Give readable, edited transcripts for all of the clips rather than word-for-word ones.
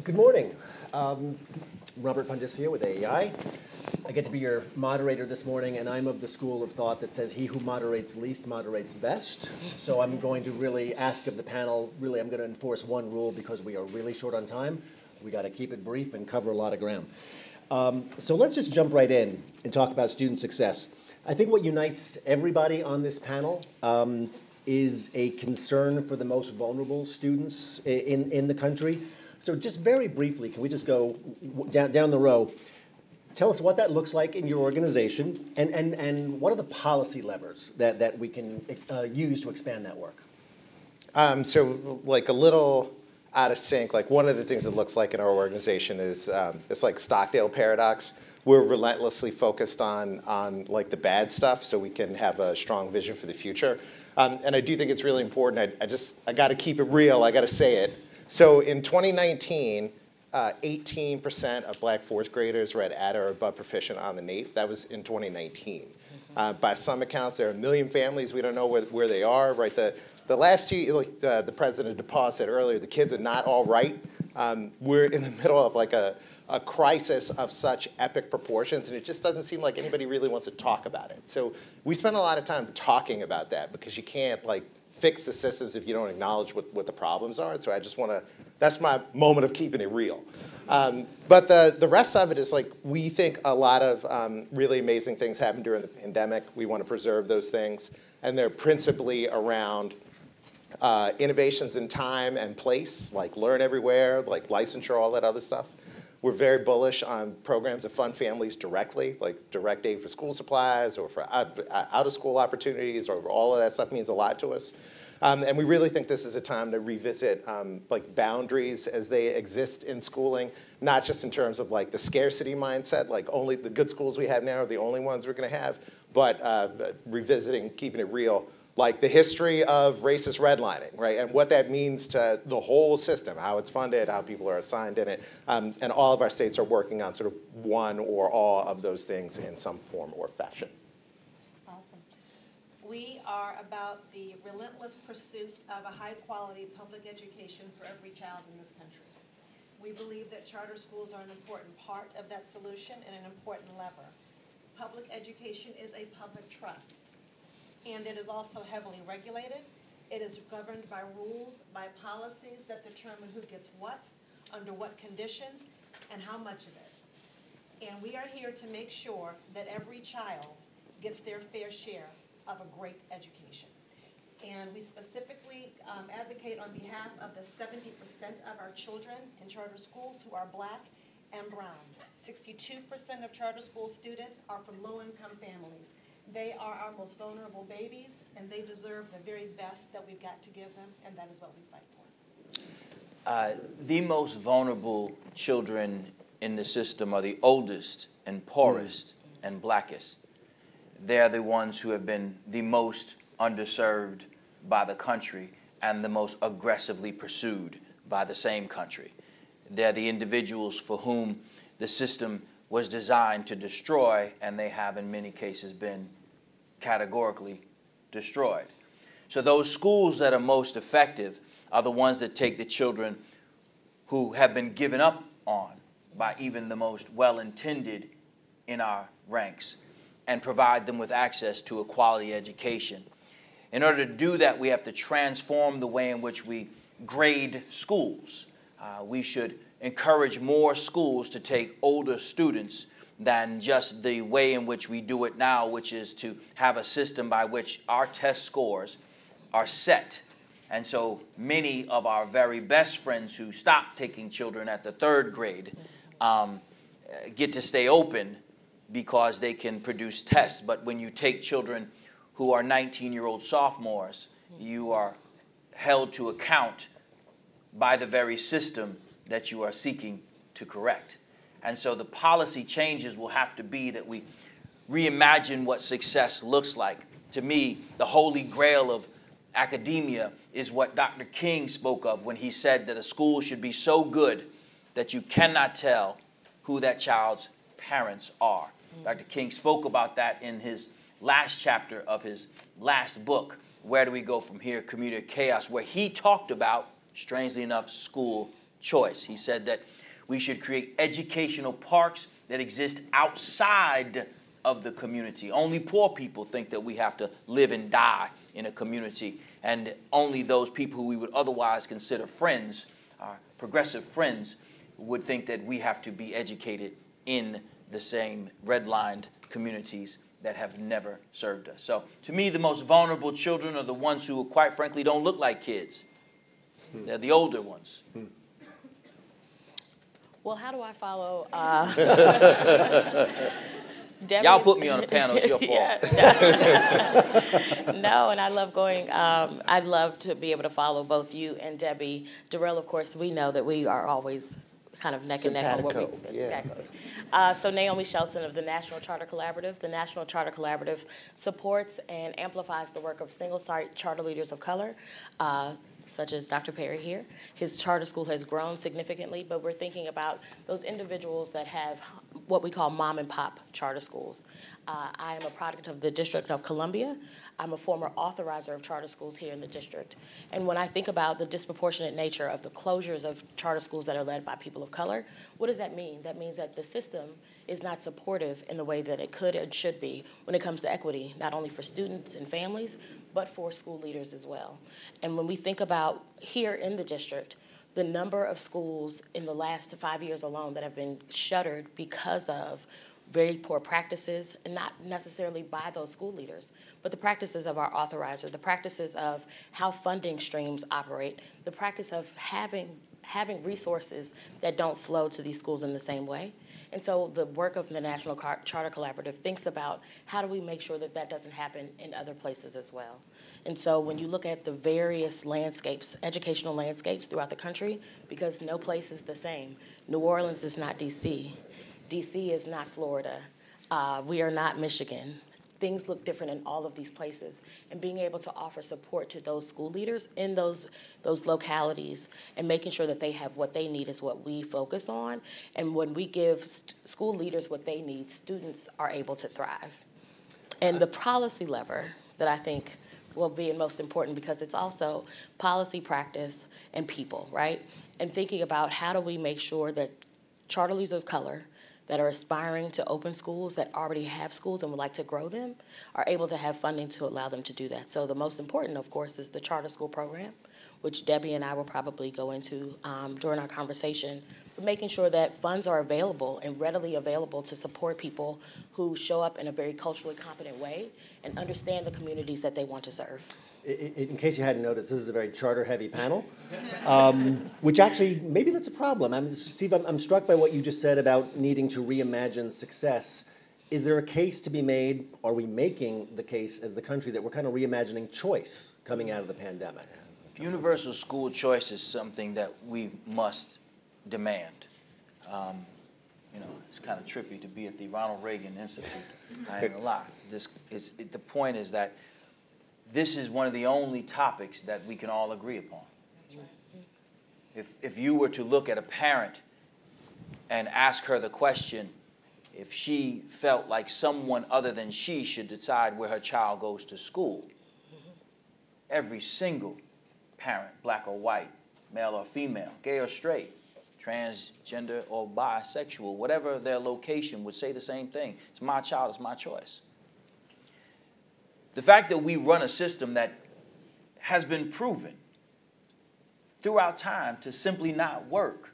Good morning. Robert Pundis here with AEI. I get to be your moderator this morning, and I'm of the school of thought that says he who moderates least moderates best. So I'm going to really ask of the panel, really I'm going to enforce one rule because we are really short on time. We got to keep it brief and cover a lot of ground. So let's just jump right in and talk about student success. I think what unites everybody on this panel is a concern for the most vulnerable students in the country. So just very briefly, can we just go down the row? Tell us what that looks like in your organization, and what are the policy levers that we can use to expand that work? So like a little out of sync, like one of the things it looks like in our organization is it's like Stockdale paradox. We're relentlessly focused on like the bad stuff so we can have a strong vision for the future. And I do think it's really important. I got to keep it real. I got to say it. So in 2019, 18% of black fourth graders read at or above proficient on the NAEP. That was in 2019. By some accounts, there are 1 million families. We don't know where they are. Right? The last year, like the president DePaul said earlier, the kids are not all right. We're in the middle of like a crisis of such epic proportions, and it just doesn't seem like anybody really wants to talk about it. So we spend a lot of time talking about that because you can't like fix the systems if you don't acknowledge what the problems are. So I just want to, that's my moment of keeping it real. But the rest of it is like, we think a lot of really amazing things happened during the pandemic. We want to preserve those things. And they're principally around innovations in time and place, like Learn Everywhere, like licensure, all that other stuff. We're very bullish on programs that fund families directly, like direct aid for school supplies or for out-of-school opportunities, or all of that stuff means a lot to us. And we really think this is a time to revisit like boundaries as they exist in schooling, not just in terms of like the scarcity mindset, like only the good schools we have now are the only ones we're going to have, but revisiting, keeping it real, like the history of racist redlining, right? And what that means to the whole system, how it's funded, how people are assigned in it. And all of our states are working on sort of one or all of those things in some form or fashion. Awesome. We are about the relentless pursuit of a high-quality public education for every child in this country. We believe that charter schools are an important part of that solution and an important lever. Public education is a public trust. And it is also heavily regulated. It is governed by rules, by policies that determine who gets what, under what conditions, and how much of it. And we are here to make sure that every child gets their fair share of a great education. And we specifically advocate on behalf of the 70% of our children in charter schools who are black and brown. 62% of charter school students are from low-income families. They are our most vulnerable babies, and they deserve the very best that we've got to give them, and that is what we fight for. The most vulnerable children in the system are the oldest and poorest and blackest. They're the ones who have been the most underserved by the country and the most aggressively pursued by the same country. They're the individuals for whom the system was designed to destroy, and they have in many cases been categorically destroyed. So those schools that are most effective are the ones that take the children who have been given up on by even the most well-intended in our ranks and provide them with access to a quality education. In order to do that, we have to transform the way in which we grade schools. We should encourage more schools to take older students than just the way in which we do it now, which is to have a system by which our test scores are set. And so many of our very best friends who stop taking children at the 3rd grade get to stay open because they can produce tests. But when you take children who are 19-year-old sophomores, you are held to account by the very system that you are seeking to correct. And so the policy changes will have to be that we reimagine what success looks like. To me, the holy grail of academia is what Dr. King spoke of when he said that a school should be so good that you cannot tell who that child's parents are. Dr. King spoke about that in his last chapter of his last book, Where Do We Go From Here? Community Chaos, where he talked about, strangely enough, school choice. He said that We should create educational parks that exist outside of the community. Only poor people think that we have to live and die in a community, and only those people who we would otherwise consider friends, our progressive friends, would think that we have to be educated in the same redlined communities that have never served us. So to me, the most vulnerable children are the ones who, quite frankly, don't look like kids. They're the older ones. Well, how do I follow? Y'all put me on a panel, it's your fault. No, and I love going, I'd love to be able to follow both you and Debbie. Darrell, of course, we know that we are always kind of neck and neck on what we, exactly. So Naomi Shelton of the National Charter Collaborative. The National Charter Collaborative supports and amplifies the work of single-site charter leaders of color, such as Dr. Perry here. His charter school has grown significantly, but we're thinking about those individuals that have what we call mom and pop charter schools. I am a product of the District of Columbia. I'm a former authorizer of charter schools here in the district. And when I think about the disproportionate nature of the closures of charter schools that are led by people of color, what does that mean? That means that the system is not supportive in the way that it could and should be when it comes to equity, not only for students and families, but for school leaders as well. And when we think about here in the district, the number of schools in the last 5 years alone that have been shuttered because of very poor practices, and not necessarily by those school leaders, but the practices of our authorizer, the practices of how funding streams operate, the practice of having resources that don't flow to these schools in the same way. And so the work of the National Charter Collaborative thinks about how do we make sure that that doesn't happen in other places as well. And so when you look at the various landscapes, educational landscapes throughout the country, because no place is the same. New Orleans is not DC. DC is not Florida. We are not Michigan. Things look different in all of these places. And being able to offer support to those school leaders in those localities and making sure that they have what they need is what we focus on. And when we give school leaders what they need, students are able to thrive. And the policy lever that I think will be most important, because it's also policy, practice, and people, right? And thinking about how do we make sure that charter leaders of color that are aspiring to open schools, that already have schools and would like to grow them, are able to have funding to allow them to do that. So the most important, of course, is the charter school program, which Debbie and I will probably go into during our conversation, but making sure that funds are available and readily available to support people who show up in a very culturally competent way and understand the communities that they want to serve. In case you hadn't noticed, this is a very charter-heavy panel, which actually, maybe that's a problem. Steve, I'm struck by what you just said about needing to reimagine success. Is there a case to be made, are we making the case as the country that we're kind of reimagining choice coming out of the pandemic? Universal school choice is something that we must demand. You know, it's kind of trippy to be at the Ronald Reagan Institute. I ain't gonna lie. The point is that this is one of the only topics that we can all agree upon. If you were to look at a parent and ask her the question, if she felt like someone other than she should decide where her child goes to school, every single parent, black or white, male or female, gay or straight, transgender or bisexual, whatever their location, would say the same thing. It's my child, it's my choice. The fact that we run a system that has been proven throughout time to simply not work,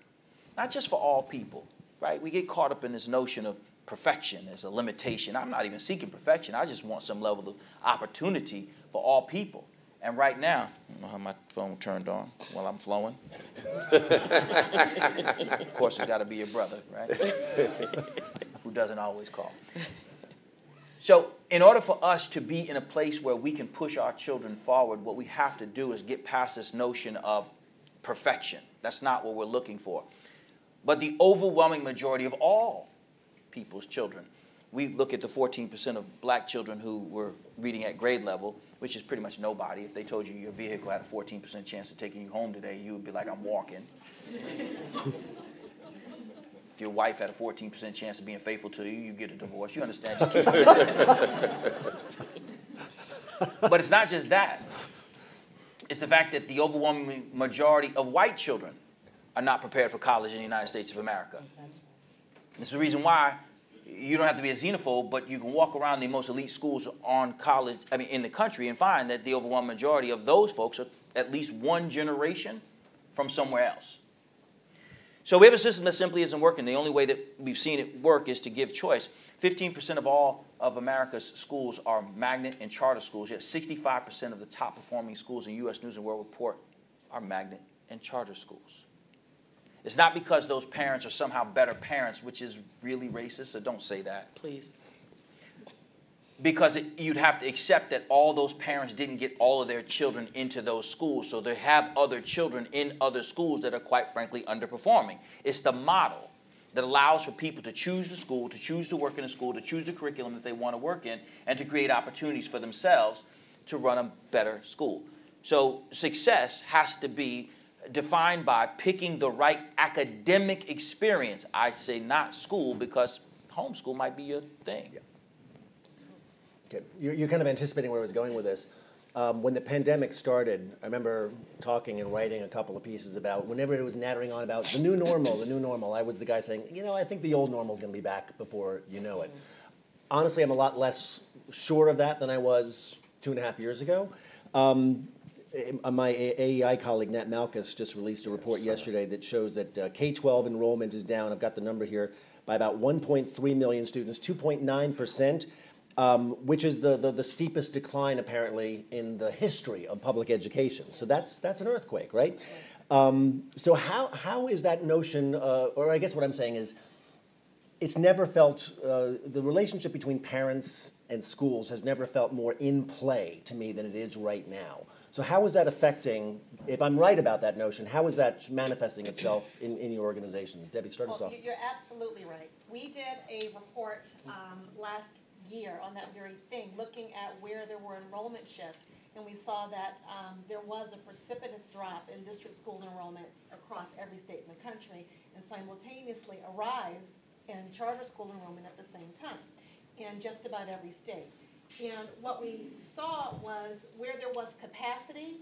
not just for all people, right? We get caught up in this notion of perfection as a limitation. I'm not even seeking perfection. I just want some level of opportunity for all people. And right now, I don't know how my phone turned on while I'm flowing. Of course, it's got to be your brother, right? Who doesn't always call. So in order for us to be in a place where we can push our children forward, what we have to do is get past this notion of perfection. That's not what we're looking for. But the overwhelming majority of all people's children, we look at the 14% of black children who were reading at grade level, which is pretty much nobody. If they told you your vehicle had a 14% chance of taking you home today, you would be like, I'm walking. If your wife had a 14% chance of being faithful to you, you get a divorce. You understand? Just keep But it's not just that. It's the fact that the overwhelming majority of white children are not prepared for college in the United States of America. It's the reason why you don't have to be a xenophobe, but you can walk around the most elite schools in the country and find that the overwhelming majority of those folks are at least one generation from somewhere else. So we have a system that simply isn't working. The only way that we've seen it work is to give choice. 15% of all of America's schools are magnet and charter schools, yet 65% of the top performing schools in U.S. News and World Report are magnet and charter schools. It's not because those parents are somehow better parents, which is really racist, so don't say that. Please. Because you'd have to accept that all those parents didn't get all of their children into those schools, so they have other children in other schools that are quite frankly underperforming. It's the model that allows for people to choose the school, to choose to work in a school, to choose the curriculum that they want to work in, and to create opportunities for themselves to run a better school. So success has to be defined by picking the right academic experience. I say not school, because homeschool might be your thing. Yeah. Okay. You're kind of anticipating where I was going with this. When the pandemic started, I remember talking and writing a couple of pieces about whenever it was nattering on about the new normal, I was the guy saying, you know, I think the old normal is going to be back before you know it. Honestly, I'm a lot less sure of that than I was 2.5 years ago. My AEI colleague, Nat Malkus, just released a report yesterday that shows that K-12 enrollment is down, I've got the number here, by about 1.3 million students, 2.9%. Which is the steepest decline, apparently, in the history of public education. So that's an earthquake, right? So how is that notion, or I guess what I'm saying is, it's never felt, the relationship between parents and schools has never felt more in play to me than it is right now. So how is that affecting, if I'm right about that notion, how is that manifesting itself in your organizations? Debbie, start us off. You're absolutely right. We did a report last year on that very thing, looking at where there were enrollment shifts, and we saw that there was a precipitous drop in district school enrollment across every state in the country, and simultaneously a rise in charter school enrollment at the same time in just about every state. And what we saw was where there was capacity,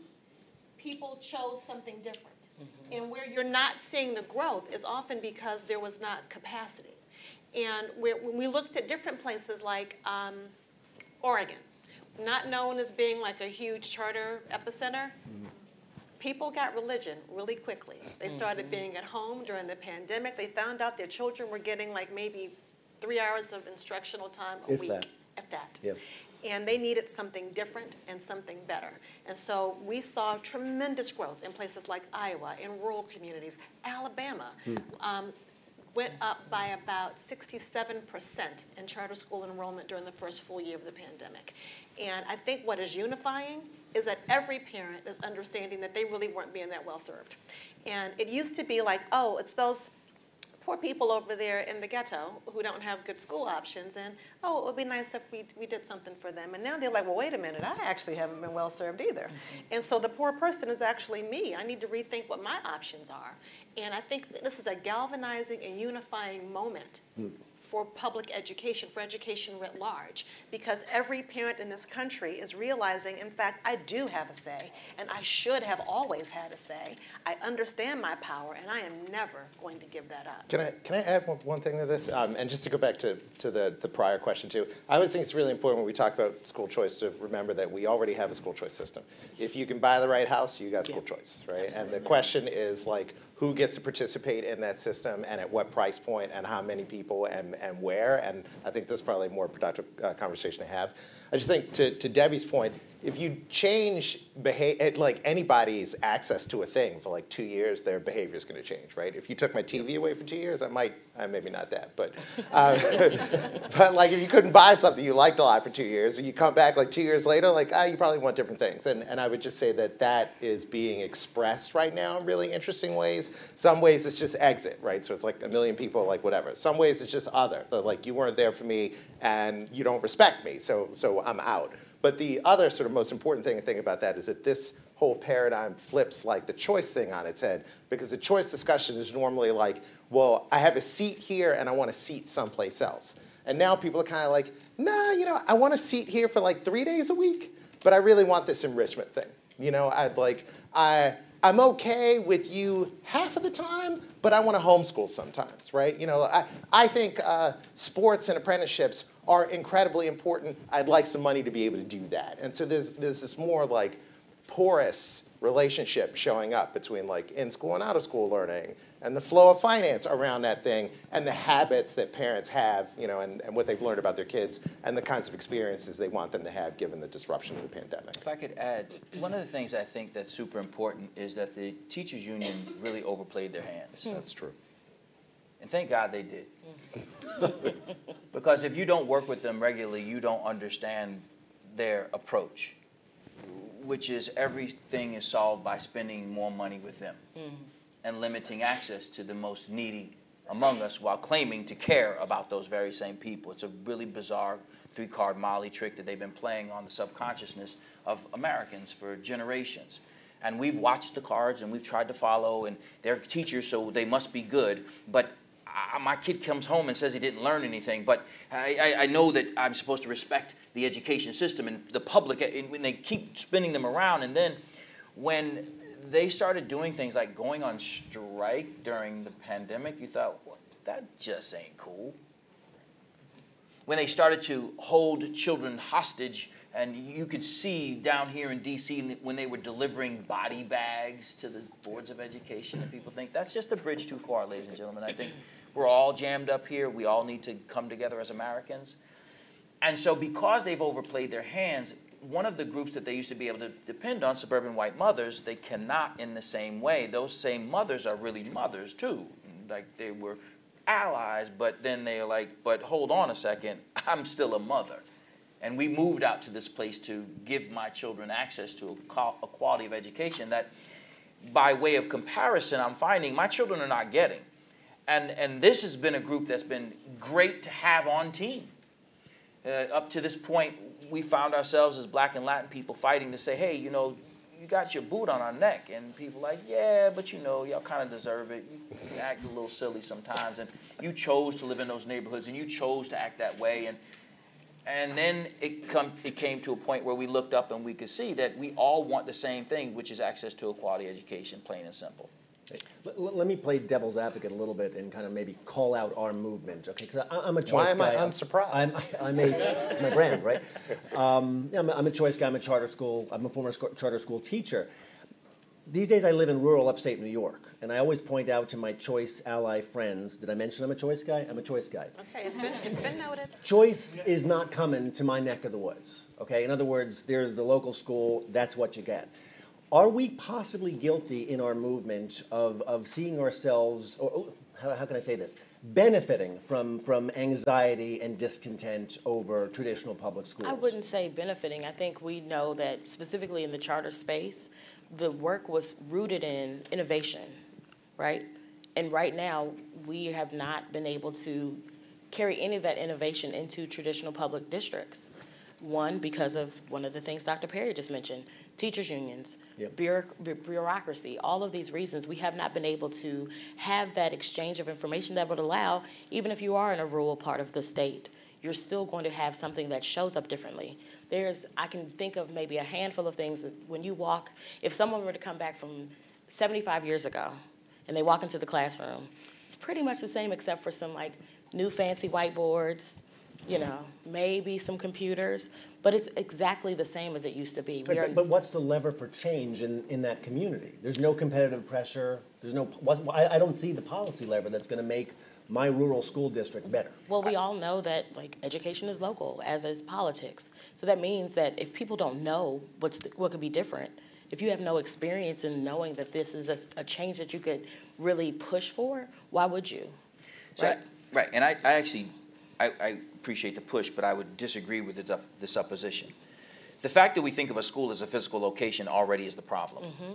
people chose something different. And where you're not seeing the growth is often because there was not capacity. And when we looked at different places like Oregon, not known as being like a huge charter epicenter, people got religion really quickly. They started being at home during the pandemic. They found out their children were getting like maybe 3 hours of instructional time a week. If that. Yeah. And they needed something different and something better. And so we saw tremendous growth in places like Iowa, in rural communities. Alabama went up by about 67% in charter school enrollment during the first full year of the pandemic. And I think what is unifying is that every parent is understanding that they really weren't being that well served. And it used to be like, oh, it's those poor people over there in the ghetto who don't have good school options, and oh, it would be nice if we did something for them. And now they're like, well, wait a minute, I actually haven't been well served either. And so the poor person is actually me. I need to rethink what my options are. And I think this is a galvanizing and unifying moment for public education, for education writ large, because every parent in this country is realizing, in fact, I do have a say, and I should have always had a say. I understand my power, and I am never going to give that up. Can I add one thing to this? And just to go back to the prior question, too, I always think it's really important when we talk about school choice to remember that we already have a school choice system. If you can buy the right house, you got school choice, right? Absolutely. And the question is, like, who gets to participate in that system, and at what price point, and how many people, and where. And I think this is probably a more productive conversation to have. I just think, to Debbie's point, if you change like anybody's access to a thing for like 2 years, their behavior is going to change, right? If you took my TV away for 2 years, I might, maybe not that, but but like if you couldn't buy something you liked a lot for 2 years, and you come back like 2 years later, like, you probably want different things. And I would just say that that is being expressed right now in really interesting ways. Some ways it's just exit, right? So it's like a million people, like whatever. Some ways it's just other. Like you weren't there for me, and you don't respect me, so I'm out. But the other sort of most important thing to think about that is that this whole paradigm flips like the choice thing on its head, because the choice discussion is normally like, well, I have a seat here and I want a seat someplace else. And now people are kind of like, nah, you know, I want a seat here for like 3 days a week, but I really want this enrichment thing. You know, I'm okay with you half of the time, but I want to homeschool sometimes, right? You know, I think sports and apprenticeships are incredibly important. I'd like some money to be able to do that. And so there's this more like porous relationship showing up between like in-school and out-of-school learning and the flow of finance around that thing and the habits that parents have, you know, and what they've learned about their kids and the kinds of experiences they want them to have given the disruption of the pandemic. If I could add, one of the things I think that's super important is that the teachers union really overplayed their hands. That's true. And thank God they did. Because if you don't work with them regularly, you don't understand their approach, which is everything is solved by spending more money with them and limiting access to the most needy among us while claiming to care about those very same people. It's a really bizarre three-card Molly trick that they've been playing on the subconsciousness of Americans for generations. And we've watched the cards and we've tried to follow, and they're teachers, so they must be good. But my kid comes home and says he didn't learn anything, but I know that I'm supposed to respect the education system and the public, when they keep spinning them around. And then when they started doing things like going on strike during the pandemic, you thought, well, that just ain't cool. When they started to hold children hostage, and you could see down here in D.C. when they were delivering body bags to the boards of education, and people think that's just a bridge too far, ladies and gentlemen. I think we're all jammed up here. We all need to come together as Americans. And so because they've overplayed their hands, one of the groups that they used to be able to depend on, suburban white mothers, they cannot in the same way. Those same mothers are really mothers too. Like they were allies, but then they're like, but hold on a second, I'm still a mother. And we moved out to this place to give my children access to a quality of education that, by way of comparison, I'm finding my children are not getting. And this has been a group that's been great to have on team. Up to this point, we found ourselves as Black and Latin people fighting to say, hey, you know, you got your boot on our neck. And people like, yeah, but you know, y'all kind of deserve it. You act a little silly sometimes. And you chose to live in those neighborhoods, and you chose to act that way. And then it came to a point where we looked up and we could see that we all want the same thing, which is access to a quality education, plain and simple. Let me play devil's advocate a little bit and kind of maybe call out our movement, okay? Because I'm a choice guy. Why am I unsurprised? It's my brand, right? I'm a choice guy. I'm a former charter school teacher. These days I live in rural upstate New York, and I always point out to my choice ally friends, did I mention I'm a choice guy? I'm a choice guy. Okay, it's been noted. Choice is not coming to my neck of the woods, okay? In other words, there's the local school, that's what you get. Are we possibly guilty in our movement of seeing ourselves, or how can I say this, benefiting from anxiety and discontent over traditional public schools? I wouldn't say benefiting. I think we know that specifically in the charter space, the work was rooted in innovation, right? And right now, we have not been able to carry any of that innovation into traditional public districts. One, because of one of the things Dr. Perry just mentioned, teachers unions, yep. bureaucracy, all of these reasons, we have not been able to have that exchange of information that would allow, even if you are in a rural part of the state, you're still going to have something that shows up differently. I can think of maybe a handful of things that when you walk, if someone were to come back from 75 years ago and they walk into the classroom, it's pretty much the same except for some like new fancy whiteboards, you know, maybe some computers, but it's exactly the same as it used to be. But what's the lever for change in that community? There's no competitive pressure. I don't see the policy lever that's going to make my rural school district better. Well, we all know that like education is local, as is politics. So that means that if people don't know what could be different, if you have no experience in knowing that this is a change that you could really push for, why would you? So, right, and I actually appreciate the push, but I would disagree with the supposition. The fact that we think of a school as a physical location already is the problem. Mm-hmm.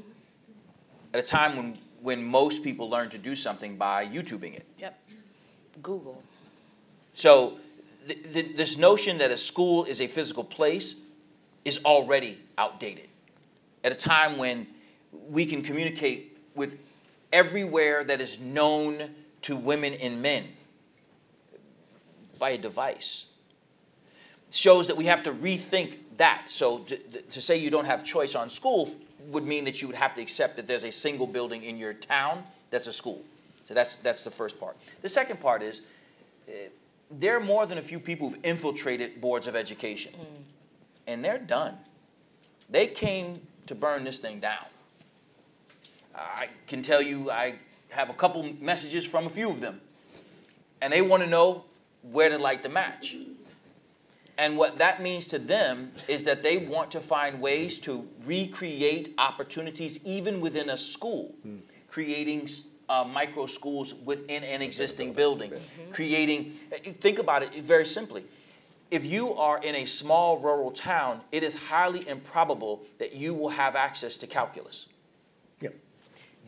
At a time when most people learn to do something by YouTubing it. Yep. Google. So this notion that a school is a physical place is already outdated. At a time when we can communicate with everywhere that is known to women and men by a device, shows that we have to rethink that. So to say you don't have choice on school would mean that you would have to accept that there's a single building in your town that's a school. So that's the first part. The second part is there are more than a few people who've infiltrated boards of education, and they're done. They came to burn this thing down. I can tell you I have a couple messages from a few of them, and they want to know where to light the match. And what that means to them is that they want to find ways to recreate opportunities even within a school, creating micro schools within an existing building, creating, think about it very simply. If you are in a small rural town, it is highly improbable that you will have access to calculus. Yep.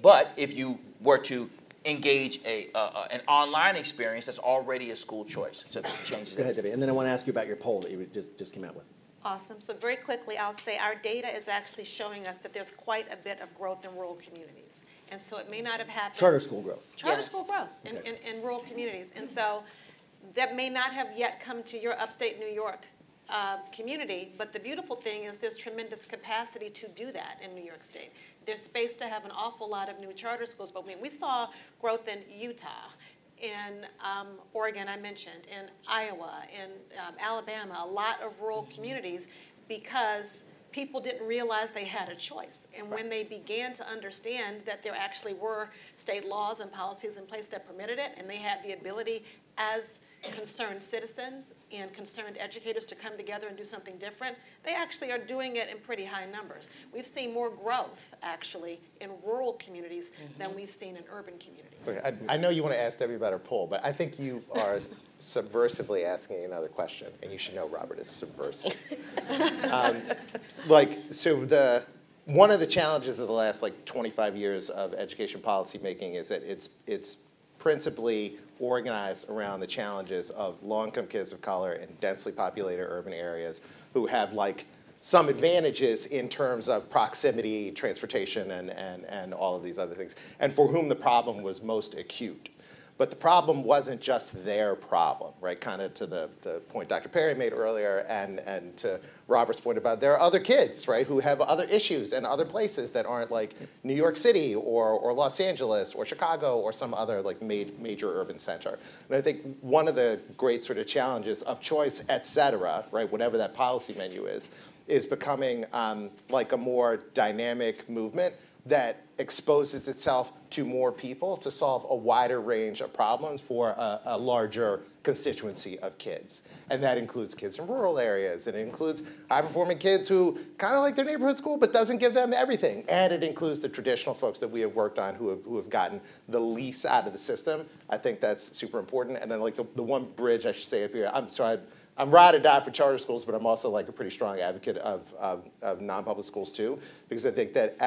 But if you were to engage an online experience, that's already a school choice. So it changes Go ahead, Debbie. And then I want to ask you about your poll that you just came out with. Awesome. So very quickly, I'll say our data is actually showing us that there's quite a bit of growth in rural communities. And so it may not have happened. Charter school growth. Charter school growth in rural communities. And so that may not have yet come to your upstate New York community, but the beautiful thing is there's tremendous capacity to do that in New York State. There's space to have an awful lot of new charter schools, but we saw growth in Utah, in Oregon I mentioned, in Iowa, in Alabama, a lot of rural communities, because people didn't realize they had a choice. And when they began to understand that there actually were state laws and policies in place that permitted it, and they had the ability as concerned citizens and concerned educators to come together and do something different, they actually are doing it in pretty high numbers. We've seen more growth, actually, in rural communities than we've seen in urban communities. Okay, I know you want to ask Debbie about her poll, but I think you are subversively asking another question, and you should know Robert is subversive. One of the challenges of the last 25 years of education policy making is that it's principally organized around the challenges of low-income kids of color in densely populated urban areas who have some advantages in terms of proximity, transportation, and all of these other things, and for whom the problem was most acute. But the problem wasn't just their problem, right? Kind of to the point Dr. Perry made earlier, and to Robert's point about there are other kids, right, who have other issues and other places that aren't like New York City or Los Angeles or Chicago or some other major urban center. And I think one of the great sort of challenges of choice, et cetera, right, whatever that policy menu is becoming a more dynamic movement that exposes itself to more people to solve a wider range of problems for a larger constituency of kids. And that includes kids in rural areas, and it includes high-performing kids who kind of like their neighborhood school but doesn't give them everything. And it includes the traditional folks that we have worked on who have gotten the least out of the system. I think that's super important. And then the one bridge I should say up here, I'm ride or die for charter schools, but I'm also a pretty strong advocate of non-public schools too, because I think that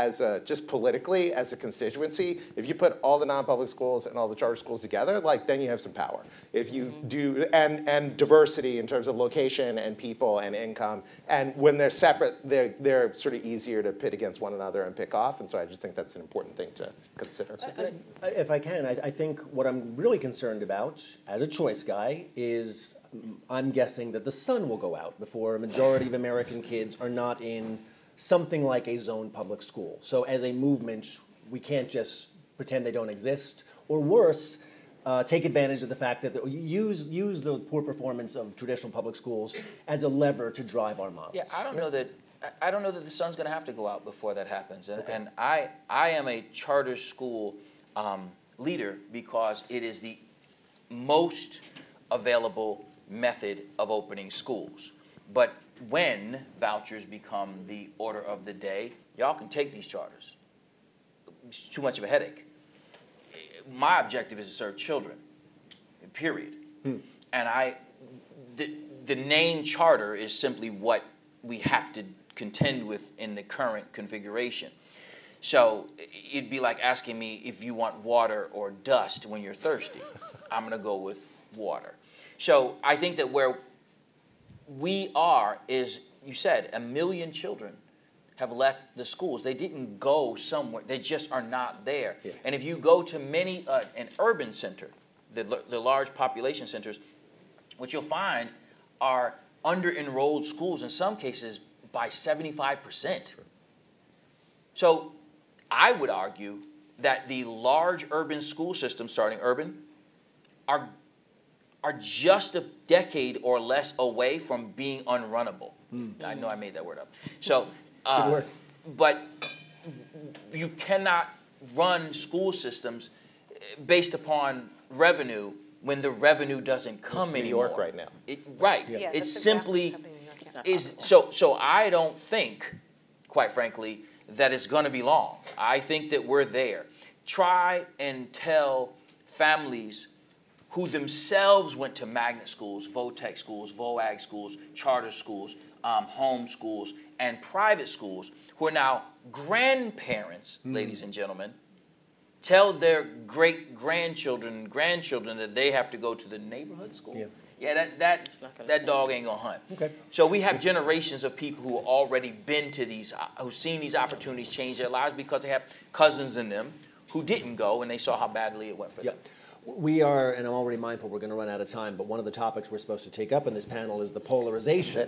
just politically, as a constituency, if you put all the non-public schools and all the charter schools together, then you have some power. If you do, and diversity in terms of location and people and income, and when they're separate, they're sort of easier to pit against one another and pick off, and so I just think that's an important thing to consider. If I can, I think what I'm really concerned about, as a choice guy, is I'm guessing that the sun will go out before a majority of American kids are not in something like a zoned public school. So as a movement, we can't just pretend they don't exist, or worse, take advantage of the fact that use the poor performance of traditional public schools as a lever to drive our models. Yeah, I don't know that the sun's going to have to go out before that happens. And I am a charter school leader because it is the most available method of opening schools. But when vouchers become the order of the day, y'all can take these charters. It's too much of a headache. My objective is to serve children, period. And the name charter is simply what we have to contend with in the current configuration. So it'd be like asking me if you want water or dust when you're thirsty. I'm going to go with water. So I think that where we are is, you said, 1 million children have left the schools. They didn't go somewhere. They just are not there. Yeah. And if you go to many, an urban center, the large population centers, what you'll find are under-enrolled schools in some cases by 75%. So I would argue that the large urban school systems, starting urban, are just a decade or less away from being unrunnable. I know I made that word up. So, Good work. but you cannot run school systems based upon revenue when the revenue doesn't come It's anymore. New York right now. Right. Yeah, It that's simply exactly what's happening in New York. is so I don't think, quite frankly, that it's going to be long. I think that we're there. Try and tell families who themselves went to magnet schools, VOTEC schools, VOAG schools, charter schools, home schools, and private schools, who are now grandparents, ladies and gentlemen, tell their great-grandchildren and grandchildren that they have to go to the neighborhood school. Yeah, that dog ain't gonna hunt. Okay. So we have generations of people who have already been to these, who've seen these opportunities change their lives because they have cousins in them who didn't go and they saw how badly it went for them. We are, and I'm already mindful we're going to run out of time, but one of the topics we're supposed to take up in this panel is the polarization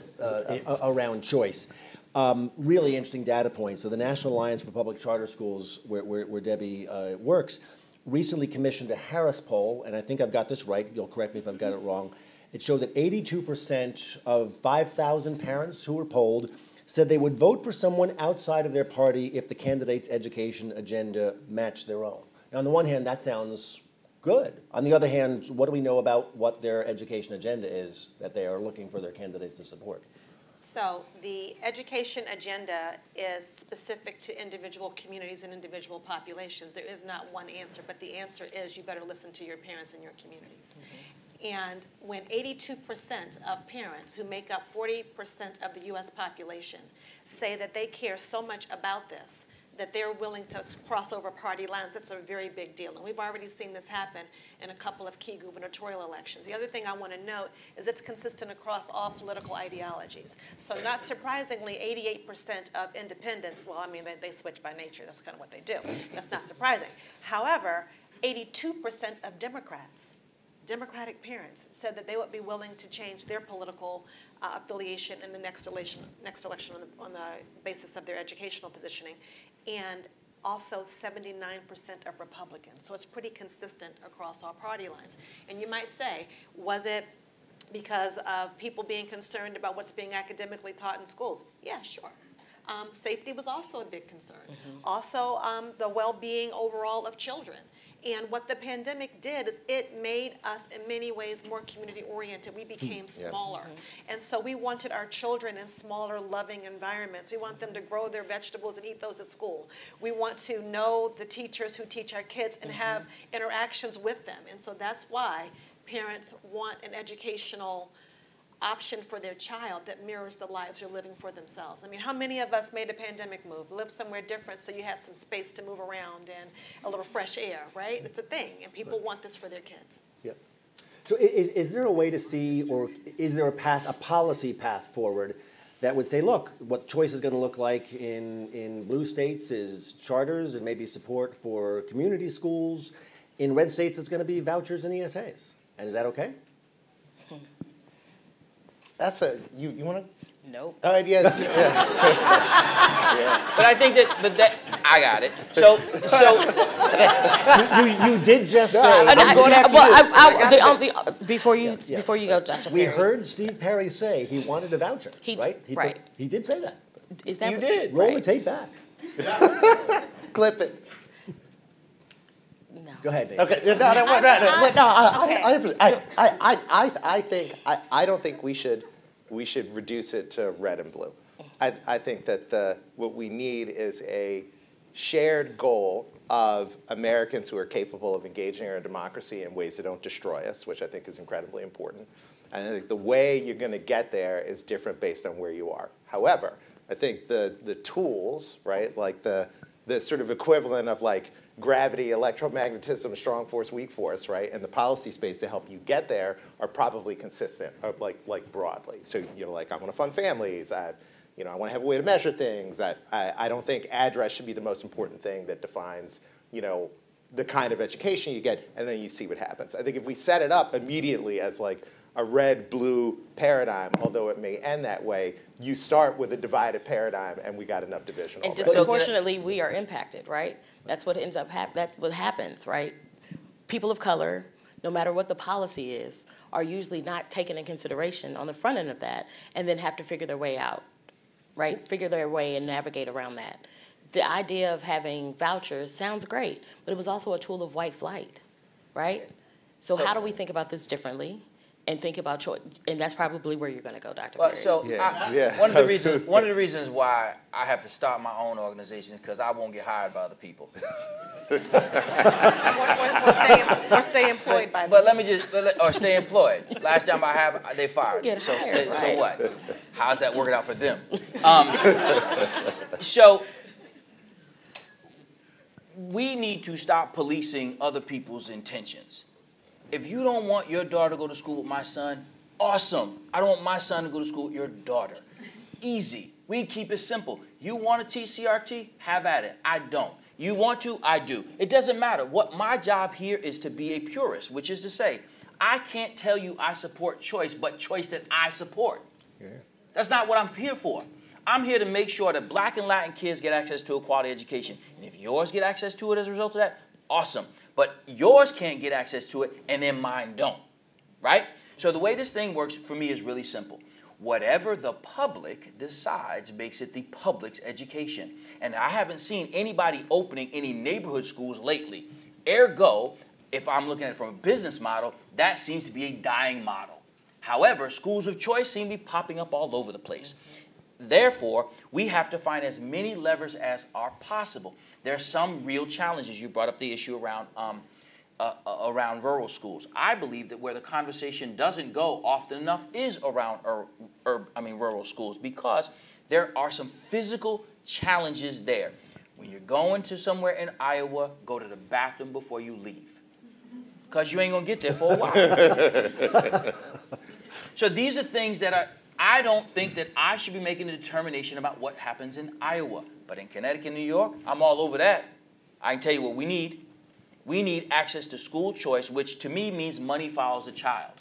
around choice. Really interesting data points. So the National Alliance for Public Charter Schools, where Debbie works, recently commissioned a Harris poll, and I think I've got this right, you'll correct me if I've got it wrong. It showed that 82% of 5,000 parents who were polled said they would vote for someone outside of their party if the candidate's education agenda matched their own. Now, on the one hand, that sounds good. On the other hand, what do we know about what their education agenda is that they are looking for their candidates to support? So the education agenda is specific to individual communities and individual populations. There is not one answer, but the answer is you better listen to your parents and your communities. And when 82% of parents, who make up 40% of the U.S. population, say that they care so much about this, that they're willing to cross over party lines, that's a very big deal. And we've already seen this happen in a couple of key gubernatorial elections. The other thing I want to note is it's consistent across all political ideologies. So not surprisingly, 88% of independents, well, I mean, they switch by nature. That's kind of what they do. That's not surprising. However, 82% of Democratic parents said that they would be willing to change their political affiliation in the next election on the basis of their educational positioning, and also 79% of Republicans. So it's pretty consistent across all party lines. And you might say, was it because of people being concerned about what's being academically taught in schools? Yeah, sure. Safety was also a big concern. Also, the well-being overall of children. And what the pandemic did is it made us, in many ways, more community-oriented. We became smaller. And so we wanted our children in smaller, loving environments. We want them to grow their vegetables and eat those at school. We want to know the teachers who teach our kids and have interactions with them. And so that's why parents want an educational option for their child that mirrors the lives they're living for themselves. I mean, how many of us made a pandemic move, lived somewhere different so you had some space to move around and a little fresh air, right? It's a thing, and people want this for their kids. Yep. So is there a way to see, or is there a policy path forward that would say, look, what choice is going to look like in blue states is charters and maybe support for community schools. In red states, it's going to be vouchers and ESAs. And is that okay? That's you want to? Nope. All right, yeah. But I think that I got it. So you did just say. I'm going after you. Before you go, Dr. We Perry. heard Steve Perry say he wanted a voucher, right? Right. He did say that. Is that you what, did. Roll right. the tape back. Clip it. No. Go ahead, Dave. Okay. I don't think we should reduce it to red and blue. I think that what we need is a shared goal of Americans who are capable of engaging in our democracy in ways that don't destroy us, which I think is incredibly important. And I think the way you're going to get there is different based on where you are. However, I think the tools, right, like the sort of equivalent of like gravity, electromagnetism, strong force, weak force, right, and the policy space to help you get there are probably consistent, like broadly. So like I want to fund families. I want to have a way to measure things. I don't think address should be the most important thing that defines the kind of education you get, and then you see what happens. I think if we set it up immediately as like a red-blue paradigm, although it may end that way. You start with a divided paradigm, and we got enough division. And disproportionately, we are impacted, right? That's what ends up that's what happens, right? People of color, no matter what the policy is, are usually not taken in consideration on the front end of that, and then have to figure their way out, right? Figure their way and navigate around that. The idea of having vouchers sounds great, but it was also a tool of white flight, right? So how do we think about this differently and think about choice? And that's probably where you're going to go, Dr. Well, Perry. so one of the reasons why I have to start my own organization is because I won't get hired by other people. Or stay employed by them. But let me just, or stay employed. Last time they fired me. So hired, what? How's that working out for them? So we need to stop policing other people's intentions. If you don't want your daughter to go to school with my son, awesome. I don't want my son to go to school with your daughter. Easy. We keep it simple. You want to teach CRT? Have at it. I don't. You want to? I do. It doesn't matter. What my job here is to be a purist, which is to say, I can't tell you I support choice, but choice that I support. Yeah. That's not what I'm here for. I'm here to make sure that Black and Latin kids get access to a quality education. And if yours get access to it as a result of that, awesome. But yours can't get access to it, and then mine don't, right? So the way this thing works for me is really simple. Whatever the public decides makes it the public's education. And I haven't seen anybody opening any neighborhood schools lately. Ergo, if I'm looking at it from a business model, that seems to be a dying model. However, schools of choice seem to be popping up all over the place. Therefore, we have to find as many levers as are possible. There are some real challenges. You brought up the issue around rural schools. I believe that where the conversation doesn't go often enough is around rural schools, because there are some physical challenges there. When you're going to somewhere in Iowa, go to the bathroom before you leave, because you ain't going to get there for a while. So these are things that I don't think that I should be making a determination about what happens in Iowa. But in Connecticut and New York, I'm all over that. I can tell you what we need. We need access to school choice, which to me means money follows the child.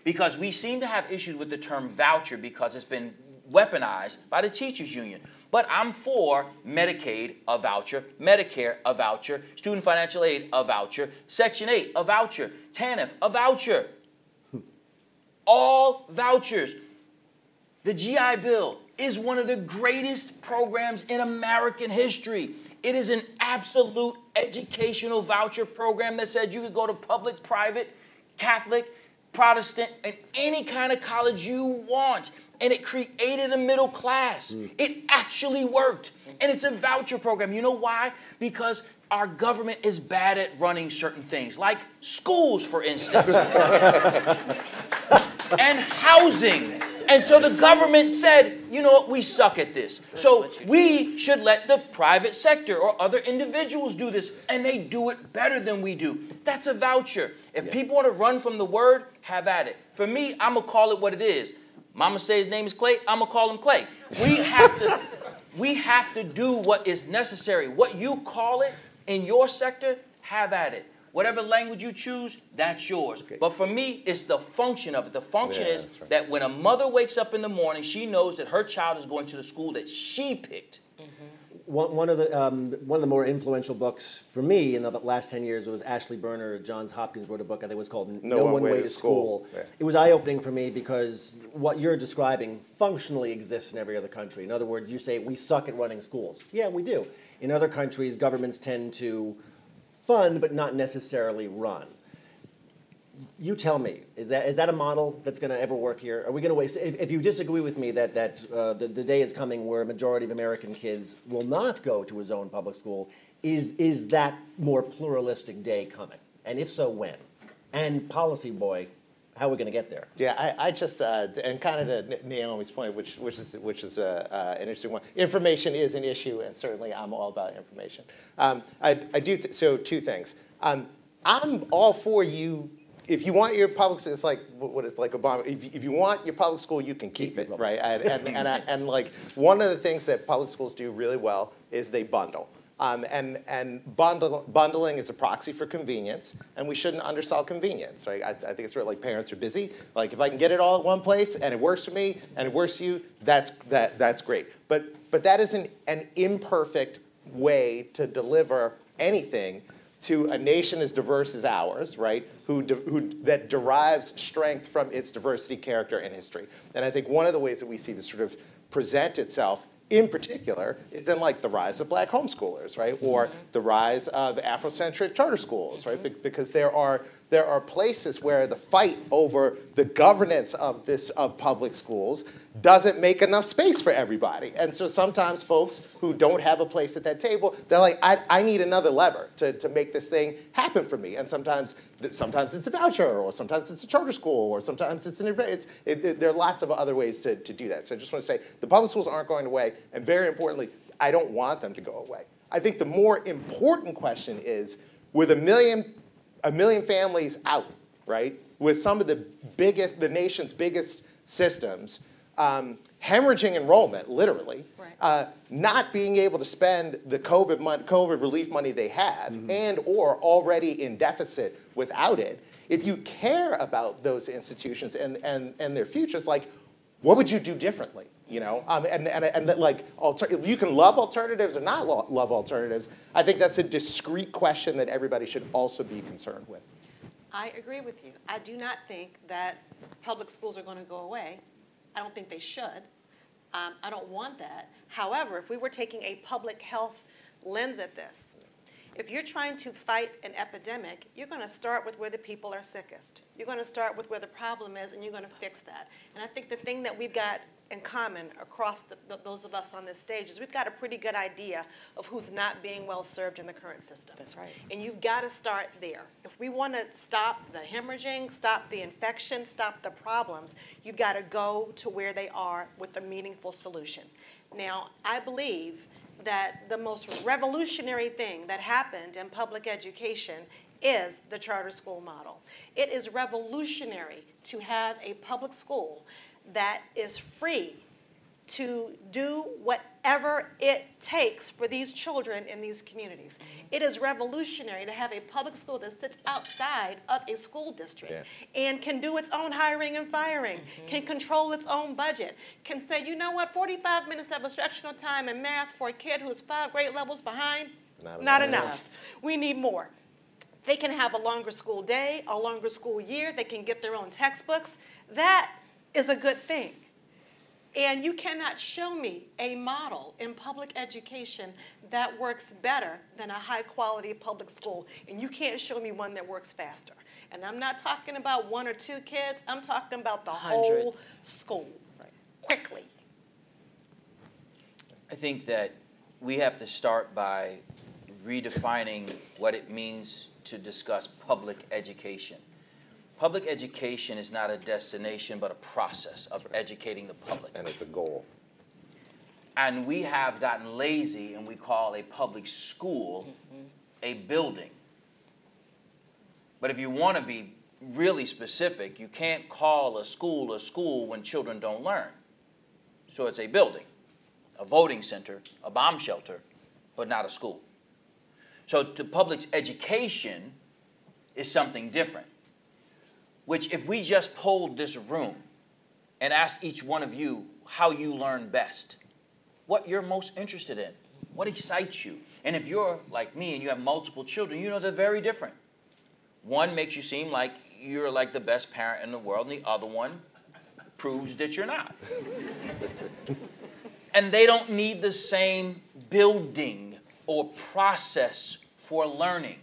Because we seem to have issues with the term voucher because it's been weaponized by the teachers union. But I'm for Medicaid, a voucher, Medicare, a voucher, student financial aid, a voucher, Section 8, a voucher, TANF, a voucher. All vouchers. The GI Bill is one of the greatest programs in American history. It is an absolute educational voucher program that said you could go to public, private, Catholic, Protestant, and any kind of college you want. And it created a middle class. It actually worked. And it's a voucher program. You know why? Because our government is bad at running certain things, like schools, for instance, and housing. And so the government said, you know what, we suck at this. So we should let the private sector or other individuals do this, and they do it better than we do. That's a voucher. If people want to run from the word, have at it. For me, I'm going to call it what it is. Mama says his name is Clay, I'm going to call him Clay. We have to do what is necessary. What you call it in your sector, have at it. Whatever language you choose, that's yours. Okay. But for me, it's the function of it. The function is that when a mother wakes up in the morning, she knows that her child is going to the school that she picked. One of the more influential books for me in the last 10 years was Ashley Berner. Johns Hopkins wrote a book, I think it was called No One Way to School. Yeah. It was eye-opening for me because what you're describing functionally exists in every other country. In other words, you say we suck at running schools. Yeah, we do. In other countries, governments tend to fund but not necessarily run. You tell me, is that a model that's going to ever work here? Are we going to waste? If you disagree with me that the day is coming where a majority of American kids will not go to a zone public school, is that more pluralistic day coming? And if so, when? And policy boy, how are we going to get there? Yeah, I just and kind of to Naomi's point, which is an interesting one. Information is an issue, and certainly I'm all about information. I do so two things. I'm all for you. If you want your public school, it's like what is like Obama. If you want your public school, you can keep it, right? And like one of the things that public schools do really well is they bundle. And bundling is a proxy for convenience, and we shouldn't undersell convenience, right? I think it's sort of like parents are busy. Like if I can get it all at one place and it works for me and it works for you, that's great. But that is an imperfect way to deliver anything to a nation as diverse as ours, right? That derives strength from its diversity, character, and history. And I think one of the ways that we see this sort of present itself in particular is in like the rise of black homeschoolers, right? Or the rise of Afrocentric charter schools, right? Because there are places where the fight over the governance of public schools doesn't make enough space for everybody. And so sometimes folks who don't have a place at that table, they're like, I need another lever to make this thing happen for me. And sometimes it's a voucher, or sometimes it's a charter school, or sometimes there are lots of other ways to do that. So I just want to say the public schools aren't going away, and very importantly, I don't want them to go away. I think the more important question is, with a million families out, right, with some of the nation's biggest systems, hemorrhaging enrollment, literally, right. Not being able to spend the COVID relief money they have, and or already in deficit without it. If you care about those institutions and their futures, like, what would you do differently? You know, and like, you can love alternatives or not love alternatives. I think that's a discrete question that everybody should also be concerned with. I agree with you. I do not think that public schools are going to go away. I don't think they should. I don't want that. However, if we were taking a public health lens at this, if you're trying to fight an epidemic, you're going to start with where the people are sickest. You're going to start with where the problem is, and you're going to fix that. And I think the thing that we've got in common across those of us on this stage is we've got a pretty good idea of who's not being well served in the current system. That's right. And you've got to start there. If we want to stop the hemorrhaging, stop the infection, stop the problems, you've got to go to where they are with a meaningful solution. Now, I believe that the most revolutionary thing that happened in public education is the charter school model. It is revolutionary to have a public school that is free to do whatever it takes for these children in these communities. It is revolutionary to have a public school that sits outside of a school district and can do its own hiring and firing, can control its own budget, can say, you know what, 45 minutes of instructional time in math for a kid who's 5 grade levels behind, not enough. We need more. They can have a longer school day, a longer school year. They can get their own textbooks. That is a good thing. And you cannot show me a model in public education that works better than a high-quality public school. And you can't show me one that works faster. And I'm not talking about 1 or 2 kids. I'm talking about the whole school, quickly. I think that we have to start by redefining what it means to discuss public education. Public education is not a destination, but a process of educating the public. And it's a goal. And we have gotten lazy, and we call a public school a building. But if you want to be really specific, you can't call a school when children don't learn. So it's a building, a voting center, a bomb shelter, but not a school. So to public education is something different. Which, if we just polled this room and asked each one of you how you learn best, what you're most interested in, what excites you. And if you're like me and you have multiple children, you know they're very different. One makes you seem like you're like the best parent in the world, and the other one proves that you're not. And they don't need the same building or process for learning.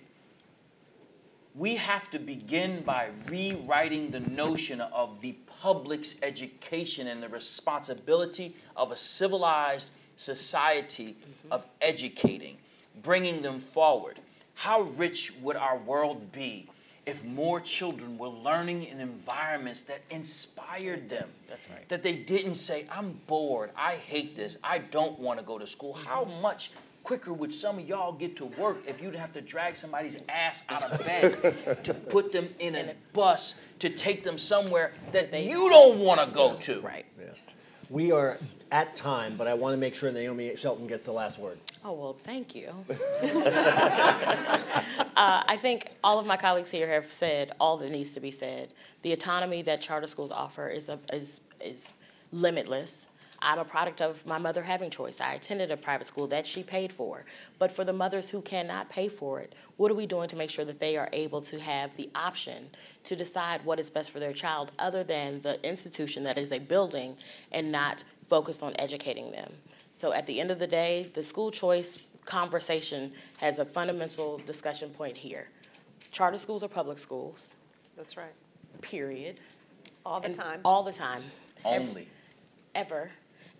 We have to begin by rewriting the notion of the public's education and the responsibility of a civilized society of educating, bringing them forward. How rich would our world be if more children were learning in environments that inspired them? That's right. That they didn't say, I'm bored, I hate this, I don't want to go to school. How much quicker would some of y'all get to work if you'd have to drag somebody's ass out of bed to put them in a bus to take them somewhere that you don't want to go to? Right. We are at time, but I want to make sure Naomi Shelton gets the last word. Oh, well, thank you. I think all of my colleagues here have said all that needs to be said. The autonomy that charter schools offer is limitless. I'm a product of my mother having choice. I attended a private school that she paid for. But for the mothers who cannot pay for it, what are we doing to make sure that they are able to have the option to decide what is best for their child other than the institution that is a building and not focused on educating them? So at the end of the day, the school choice conversation has a fundamental discussion point here. Charter schools are public schools, That's right. period. All the time. All the time. Only. Ever.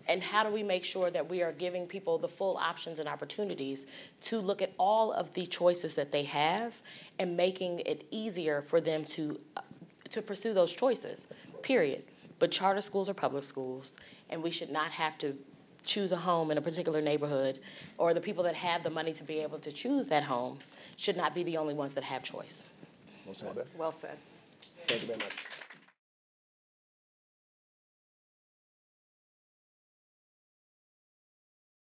And how do we make sure that we are giving people the full options and opportunities to look at all of the choices that they have and making it easier for them to pursue those choices, period. But charter schools are public schools, and we should not have to choose a home in a particular neighborhood, or the people that have the money to be able to choose that home should not be the only ones that have choice. Well said. Well said. Thank you very much.